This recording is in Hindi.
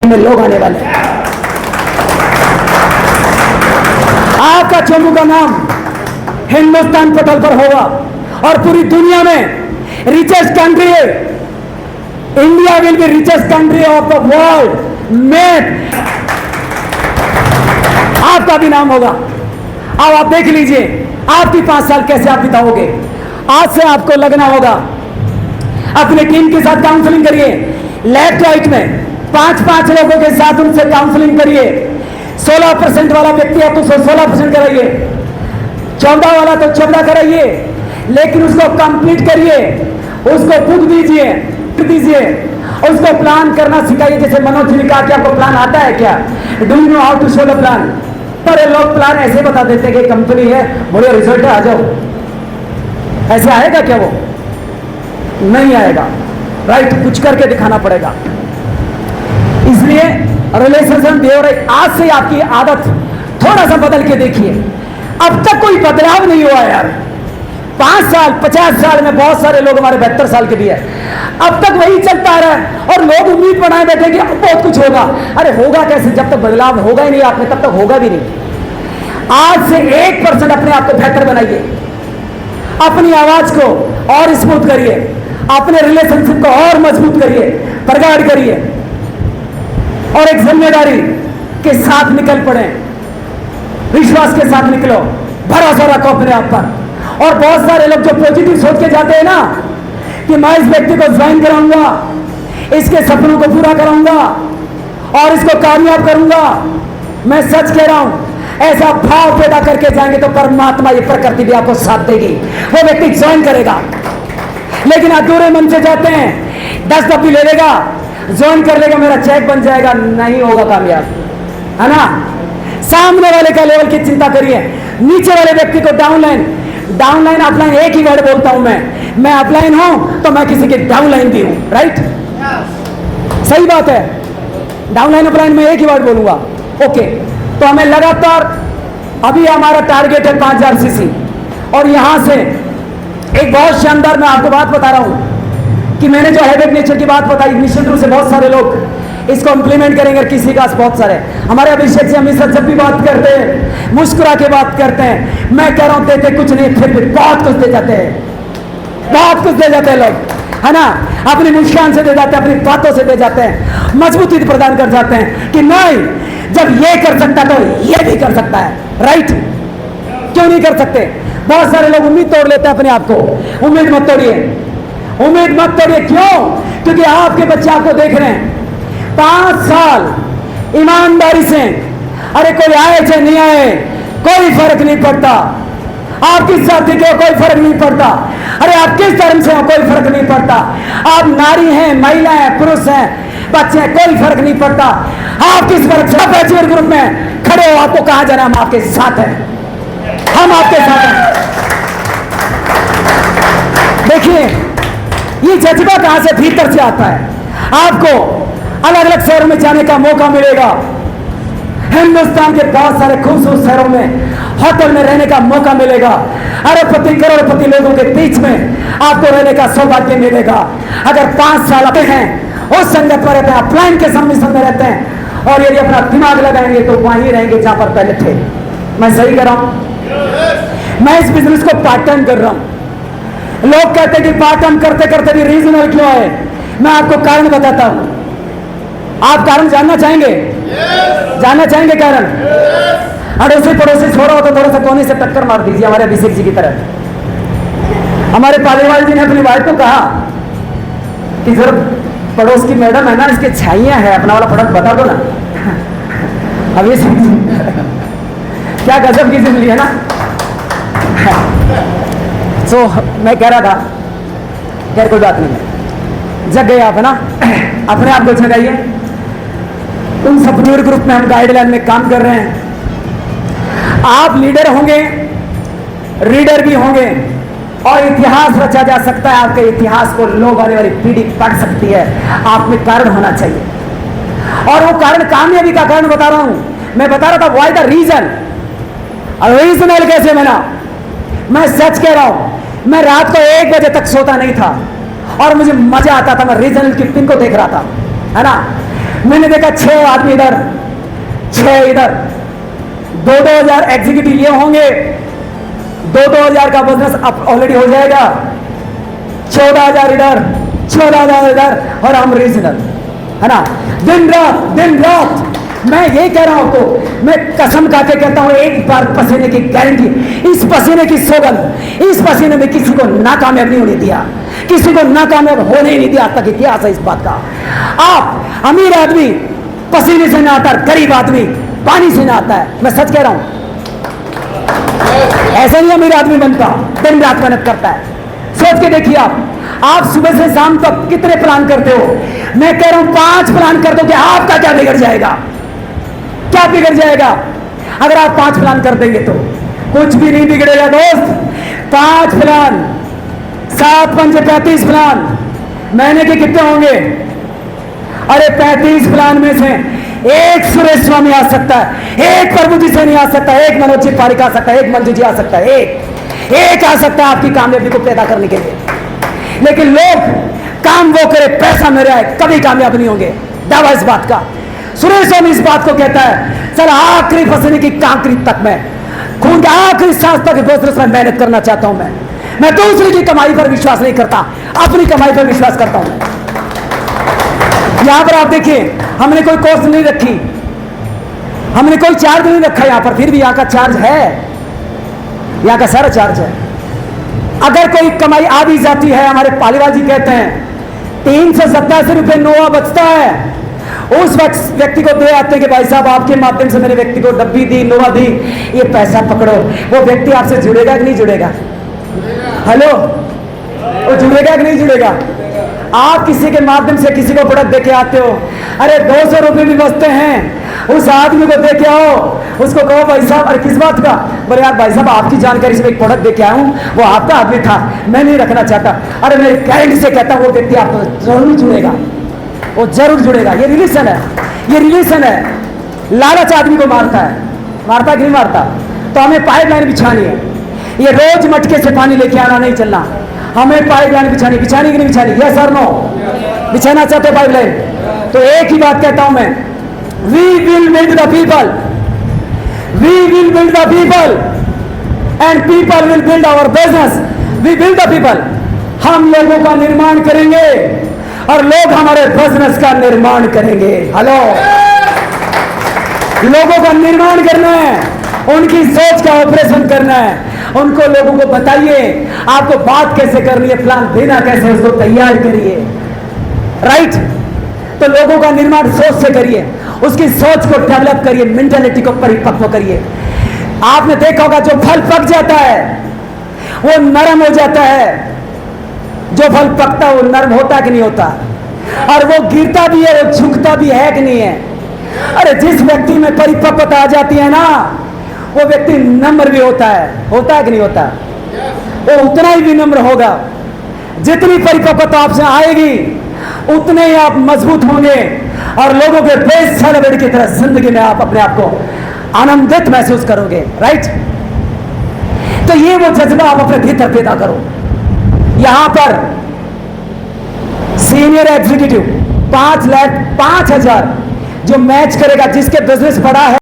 में लोग आने वाले हैं। आपका जम्मू का नाम हिंदुस्तान पटल पर होगा और पूरी दुनिया में रिचेस्ट कंट्री है। India will be richest country of the world में आपका भी नाम होगा। अब आप देख लीजिए आपकी 5 साल कैसे आप बिताओगे। आज से आपको लगना होगा, अपनी टीम के साथ काउंसलिंग करिए, लेफ्ट राइट में 5-5 लोगों के साथ उनसे काउंसलिंग करिए। 16% वाला व्यक्ति है तो 16% कराइए, 14 वाला तो 14 कराइए, लेकिन उसको कंप्लीट करिए, उसको बुक दीजिए, उसको प्लान करना सिखाइए। जैसे मनोज जी ने कहा कि आपको प्लान आता है क्या, do you know how to show the plan. पर लोग प्लान ऐसे बता देते कि कंपनी है, बढ़िया रिजल्ट है, आ जाओ। ऐसे आएगा क्या? वो नहीं आएगा, राइट? कुछ करके दिखाना पड़ेगा। इसलिए रिलेशनशिप देव आज से आपकी आदत थोड़ा सा बदल के देखिए। अब तक कोई बदलाव नहीं हुआ यार। 5 साल 50 साल में बहुत सारे लोग, हमारे 72 साल के भी है, अब तक वही चलता आ रहा है और लोग उम्मीद बनाए बैठे कि अब बहुत कुछ होगा। अरे होगा कैसे जब तक बदलाव होगा ही नहीं आप में, तब तक होगा भी नहीं। आज से 1% अपने आप को बेहतर बनाइए, अपनी आवाज को और स्मूथ करिए, अपने रिलेशनशिप को और मजबूत करिए, प्रगाढ़ करिए और एक जिम्मेदारी के साथ निकल पड़े, विश्वास के साथ निकलो, भरोसा रखो अपने आप पर। और बहुत सारे लोग जो पॉजिटिव सोच के जाते हैं ना कि मैं इस व्यक्ति को ज्वाइन कराऊंगा, इसके सपनों को पूरा कराऊंगा और इसको कामयाब करूंगा, मैं सच कह रहा हूं ऐसा भाव पैदा करके जाएंगे तो परमात्मा, ये प्रकृति भी आपको साथ देगी, वो व्यक्ति ज्वाइन करेगा। लेकिन अधूरे मन से जाते हैं, 10 डब्बी ले लेगा, ज्वाइन कर लेगा, मेरा चेक बन जाएगा, नहीं होगा कामयाब, है ना? सामने वाले का लेवल की चिंता करिए, नीचे वाले व्यक्ति को डाउनलाइन अपलाइन एक ही वर्ड बोलता हूं मैं अपलाइन हूं तो मैं किसी के डाउनलाइन भी हूं, राइट? सही बात है, डाउनलाइन अपलाइन में एक ही वर्ड बोलूंगा। ओके, तो हमें लगातार, अभी हमारा टारगेट है 5000 सीसी और यहां से एक बहुत शानदार, मैं आपको बात बता रहा हूं कि मैंने जो हैबिट नेचर की बात बताई, निश्चित रूप से बहुत सारे लोग इसको इंप्लीमेंट करेंगे। किसी का बहुत सारे हमारे अभिषेक से हमेशा जब भी बात करते हैं मुस्कुरा के बात करते हैं। मैं कह रहा हूं देते कुछ नहीं, फिर भी बहुत कुछ दे जाते हैं, बहुत कुछ दे जाते हैं लोग, है ना? अपनी मुस्कान से दे जाते हैं, अपनी बातों से दे जाते हैं, मजबूती प्रदान कर जाते हैं कि नहीं, जब ये कर सकता तो ये भी कर सकता है, राइट? क्यों नहीं कर सकते? बहुत सारे लोग उम्मीद तोड़ लेते हैं अपने आप को। उम्मीद मत तोड़िए, उम्मीद मत तोड़िए। क्यों? क्योंकि आपके बच्चे आपको देख रहे हैं। 5 साल ईमानदारी से, अरे कोई आए चाहे नहीं आए कोई फर्क नहीं पड़ता, आप किस जाति के हो कोई फर्क नहीं पड़ता, अरे आप किस धर्म से हो कोई फर्क नहीं पड़ता, आप नारी हैं, महिला हैं, पुरुष हैं, बच्चे हैं, कोई फर्क नहीं पड़ता, आप किस वर्ग से बैचलर ग्रुप में खड़े हो, आपको कहा जाना हम आपके साथ हैं, हम आपके साथ हैं। देखिए ये जज्बा कहां से, भीतर से आता है। आपको अलग अलग शहरों में जाने का मौका मिलेगा, हिंदुस्तान के बहुत सारे खूबसूरत शहरों में होटल में रहने का मौका मिलेगा, अरबपति करोड़पति लोगों के बीच में आपको रहने का सौभाग्य मिलेगा। अगर 5 साल आते हैं उस संगत पर रहते हैं, अपलाइन के सम्मिश्रण में रहते हैं और यदि अपना दिमाग लगाएंगे तो वहीं रहेंगे जहां पर पहले थे। मैं सही कर रहा हूं? मैं इस बिजनेस को पार्ट टाइम कर रहा हूं। लोग कहते हैं कि पार्ट टाइम करते करते भी रीजनल क्यों है, मैं आपको कारण बताता हूं। आप कारण जानना चाहेंगे? जानना चाहेंगे कारण? अड़ोसी पड़ोसी छोड़ा हो तो थोड़ा सा कोने से टक्कर मार दीजिए, हमारे अभिषेक जी की तरह। हमारे पालीवाल जी ने अपनी वाइफ को कहा कि जरा पड़ोस की मैडम है ना, इसके छाइयां है, अपना वाला प्रोडक्ट बता दो ना। अभिषेक जी क्या गजब की जिंदगी है ना। सो मैं कह रहा था, खैर कोई बात नहीं है, जग गए आप, है ना? अपने आप को जगाइए। उन सपनूर ग्रुप में हम गाइडलाइन में काम कर रहे हैं। आप लीडर होंगे, रीडर भी होंगे और इतिहास रचा जा सकता है। आपके इतिहास को लोग, आने वाली पीढ़ी पढ़ सकती है। आप में कारण होना चाहिए और वो कारण, कामयाबी का कारण बता रहा हूं। मैं बता रहा था व्हाई द रीजन, रीजनल कैसे बना। मैं सच कह रहा हूं, मैं रात को 1 बजे तक सोता नहीं था और मुझे मजा आता था। मैं रीजनल की पिन को देख रहा था, है ना? मैंने देखा 6 आदमी इधर, 6 इधर, 2-2 हज़ार एग्जीक्यूटिव ये होंगे, 2-2 हज़ार का बिजनेस अब ऑलरेडी हो जाएगा, 14 हज़ार इधर, 14 हज़ार इधर, और हम रीजनल, है ना। दिन रात मैं ये कह रहा हूं आपको, मैं कसम खा के कहता हूं, एक बार पसीने की गारंटी, इस पसीने की सौगंध, इस पसीने में किसी को नाकामयाब नहीं होने दिया, किसी को नाकामयाब होने ही नहीं दिया। आज तक इतिहास है इस बात का। आप अमीर आदमी पसीने से ना आता, गरीब आदमी पानी से ना आता है, मैं सच कह रहा हूं। ऐसा नहीं अमीर आदमी बनता, दिन रात मेहनत करता है। सोच के देखिए आप सुबह से शाम तक कितने प्लान करते हो? मैं कह रहा हूं 5 प्लान कर दो कि आपका क्या बिगड़ जाएगा, क्या बिगड़ जाएगा? अगर आप 5 प्लान कर देंगे तो कुछ भी नहीं बिगड़ेगा दोस्त। 5 प्लान, 7 पंजे 35 प्लान, महीने के कितने होंगे? अरे 35 प्लान में से एक सुरेश स्वामी आ सकता है, एक प्रभु जी से नहीं आ सकता, एक मनोज जी पारिक आ सकता है, एक मंजू जी आ सकता है, एक आ सकता है आपकी कामयाबी को पैदा करने के लिए। लेकिन लोग काम वो करे, पैसा मेरा है, कभी कामयाब नहीं होंगे। दावा इस बात का। सुरेश स्वामी इस बात को कहता है, सर आखिरी पसीने की कांकरी तक मैं, खून के आखिरी सांस तक बिजनेस में मेहनत करना चाहता हूं। मैं दूसरे की कमाई पर विश्वास नहीं करता, अपनी कमाई पर विश्वास करता हूं। यहां पर आप देखिए, हमने कोई कॉस्ट नहीं रखी, हमने कोई चार्ज नहीं रखा यहां पर, फिर भी यहां का चार्ज है, यहां का सारा चार्ज है। अगर कोई कमाई आ भी जाती है, हमारे पालीवाल जी कहते हैं 387 रुपए नोवा बचता है, उस व्यक्ति को दे आते हैं कि भाई साहब आपके माध्यम से मेरे व्यक्ति को डब्बी दी, नोवा दी, ये पैसा पकड़ो। वो व्यक्ति आपसे जुड़ेगा कि नहीं जुड़ेगा? हेलो, वो जुड़ेगा कि नहीं जुड़ेगा? आप किसी के माध्यम से किसी को प्रोडक्ट देके आते हो, अरे 200 रुपये भी बचते हैं, उस आदमी को देके आओ, उसको कहो भाई साहब, अरे किस बात का? बोले यार भाई साहब आपकी जानकारी से एक प्रोडक्ट देके आया हूं, वो आपका आदमी था, मैं नहीं रखना चाहता। अरे मैं गारंटी से कहता हूं वो व्यक्ति आपको जरूर जुड़ेगा, वो जरूर जुड़ेगा। ये रिलेशन है, ये रिलेशन है। लालच आदमी को मारता है, मारता कि नहीं मारता? तो हमें पाइपलाइन बिछानी है, ये रोज मटके से पानी लेके आना नहीं चलना, हमें पाइपलाइन बिछानी कि नहीं बिछानी? यस और नो? बिछाना चाहते हो पाइपलाइन? तो एक ही बात कहता हूं मैं, we will build the people, we will build the people and people will build our business. We build the people, हम लोगों का निर्माण करेंगे और लोग हमारे बिजनेस का निर्माण करेंगे। हेलो, लोगों का निर्माण करना है, उनकी सोच का ऑपरेशन करना है, उनको लोगों को बताइए आपको बात कैसे करनी है, प्लान देना कैसे, उसको तैयार करिए। राइट? तो लोगों का निर्माण सोच से करिए, उसकी सोच को डेवलप करिए, मेंटालिटी को परिपक्व करिए। आपने देखा होगा जो फल पक जाता है वो नरम हो जाता है, जो फल पकता है वो नरम होता कि नहीं होता? और वो गिरता भी है, वो झुकता भी है कि नहीं है? अरे जिस व्यक्ति में परिपक्वता आ जाती है ना, वो व्यक्ति नम्र भी होता है कि नहीं होता? वो उतना ही विनम्र होगा। जितनी परिपक्वता आपसे आएगी उतने ही आप मजबूत होंगे और लोगों के बेस्ट सेलिब्रिटी की तरह जिंदगी में आप अपने आप को आनंदित महसूस करोगे। राइट? तो ये वो जज्बा आप अपने भीतर पैदा करो। यहां पर सीनियर एग्जीक्यूटिव 5,05,000 जो मैच करेगा, जिसके बिजनेस बड़ा है,